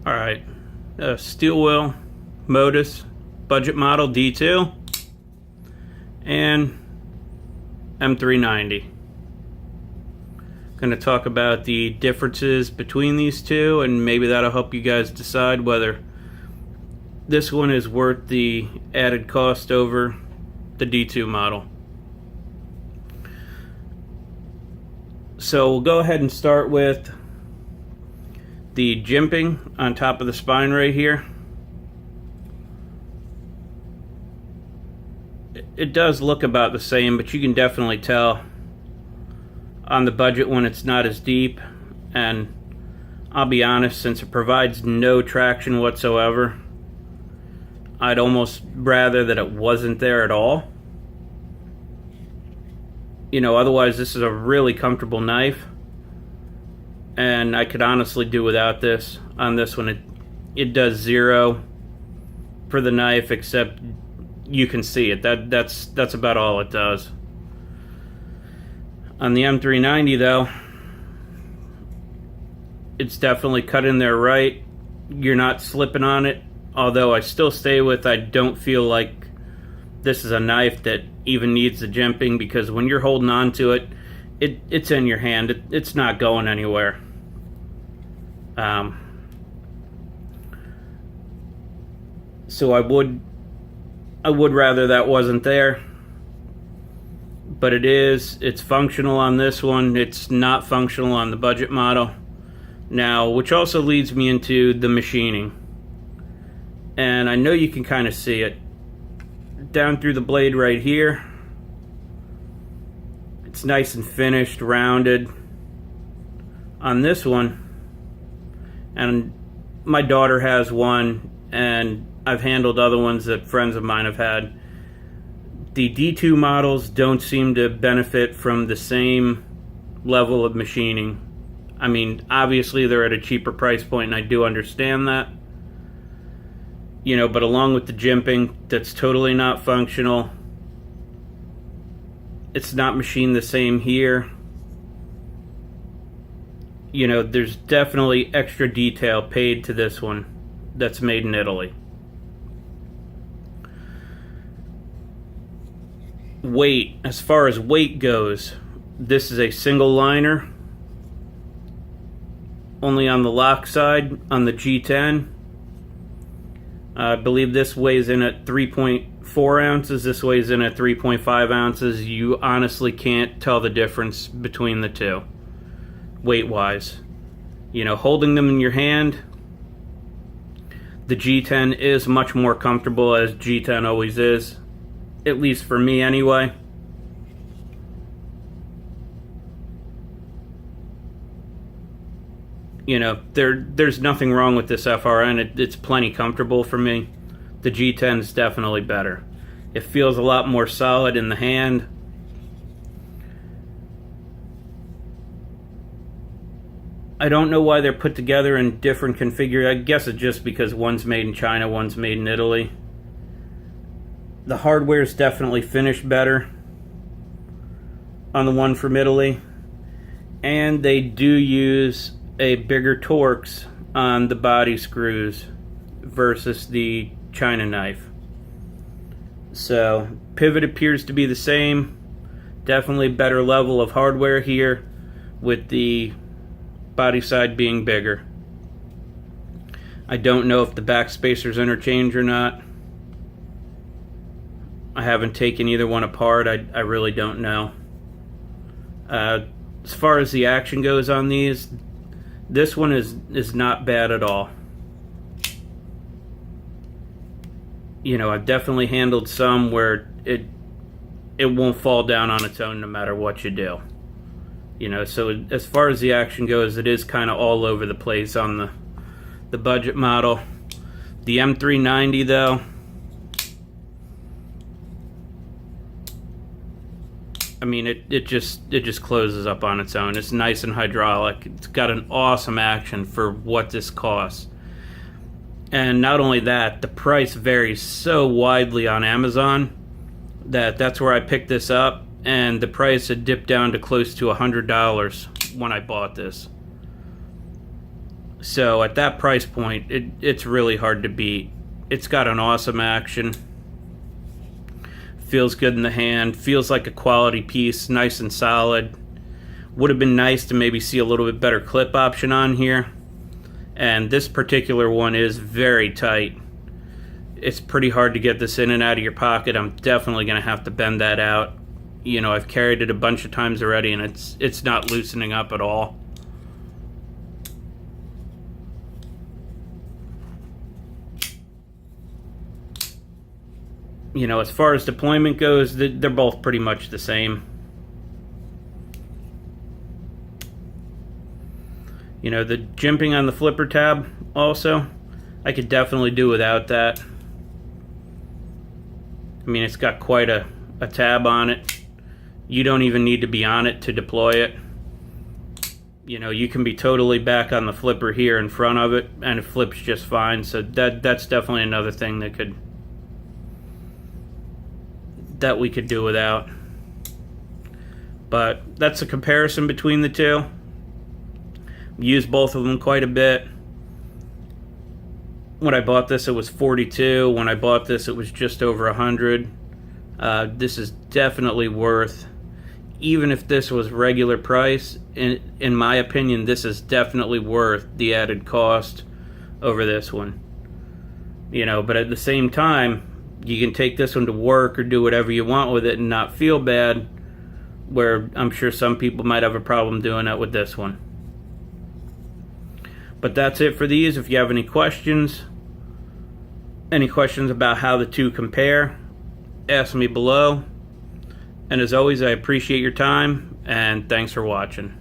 Alright, steel wheel, Modus, budget model D2, and M390. Going to talk about the differences between these two, and maybe that'll help you guys decide whether this one is worth the added cost over the D2 model. So we'll go ahead and start with the jimping on top of the spine right here. It does look about the same, but you can definitely tell on the budget when it's not as deep. And I'll be honest, since it provides no traction whatsoever, I'd almost rather that it wasn't there at all. You know, otherwise this is a really comfortable knife, and I could honestly do without this. On this one, it does zero for the knife, except you can see it. That's about all it does. On the M390 though, it's definitely cut in there right. You're not slipping on it, although I still stay with, I don't feel like this is a knife that even needs the jimping, because when you're holding on to it, it's in your hand. It's not going anywhere. So I would rather that wasn't there, but it's functional on this one. It's not functional on the budget model. Now, which also leads me into the machining, and I know you can kind of see it down through the blade right here. It's nice and finished, rounded on this one. And my daughter has one, and I've handled other ones that friends of mine have had. The D2 models don't seem to benefit from the same level of machining. I mean, obviously they're at a cheaper price point, and I do understand that. You know, but along with the jimping, that's totally not functional. It's not machined the same here. You know, there's definitely extra detail paid to this one that's made in Italy. Weight, as far as weight goes, this is a single liner, only on the lock side on the G10. I believe this weighs in at 3.4 ounces, this weighs in at 3.5 ounces. You honestly can't tell the difference between the two, weight-wise. You know, holding them in your hand, the G10 is much more comfortable, as G10 always is, at least for me anyway. You know, there's nothing wrong with this FRN. It's plenty comfortable for me. The G10 is definitely better. It feels a lot more solid in the hand. I don't know why they're put together in different configurations. I guess it's just because one's made in China, one's made in Italy. The hardware is definitely finished better on the one from Italy. And they do use a bigger Torx on the body screws versus the China knife. So pivot appears to be the same. Definitely better level of hardware here, with the body side being bigger. I don't know if the back spacers interchange or not. I haven't taken either one apart. I really don't know. As far as the action goes on these, this one is not bad at all. You know, I've definitely handled some where it won't fall down on its own no matter what you do. You know, so as far as the action goes, it is kind of all over the place on the budget model. The M390 though, I mean, it just closes up on its own. It's nice and hydraulic. It's got an awesome action for what this costs. And not only that, the price varies so widely on Amazon that's where I picked this up, and the price had dipped down to close to $100 when I bought this. So at that price point, it's really hard to beat. It's got an awesome action. Feels good in the hand. Feels like a quality piece, nice and solid. Would have been nice to maybe see a little bit better clip option on here. And this particular one is very tight. It's pretty hard to get this in and out of your pocket. I'm definitely going to have to bend that out. You know, I've carried it a bunch of times already, and it's not loosening up at all. You know, as far as deployment goes, they're both pretty much the same. You know, the jimping on the flipper tab also, I could definitely do without that. I mean, it's got quite a tab on it. You don't even need to be on it to deploy it. You know, you can be totally back on the flipper here in front of it, and it flips just fine. So that's definitely another thing that we could do without. But that's a comparison between the two. Used both of them quite a bit. When I bought this, it was $42. When I bought this, it was just over $100. This is definitely worth, even if this was regular price, in my opinion, this is definitely worth the added cost over this one. You know, but at the same time, you can take this one to work or do whatever you want with it and not feel bad, where I'm sure some people might have a problem doing that with this one. But that's it for these. If you have any questions about how the two compare, ask me below. And as always, I appreciate your time, and thanks for watching.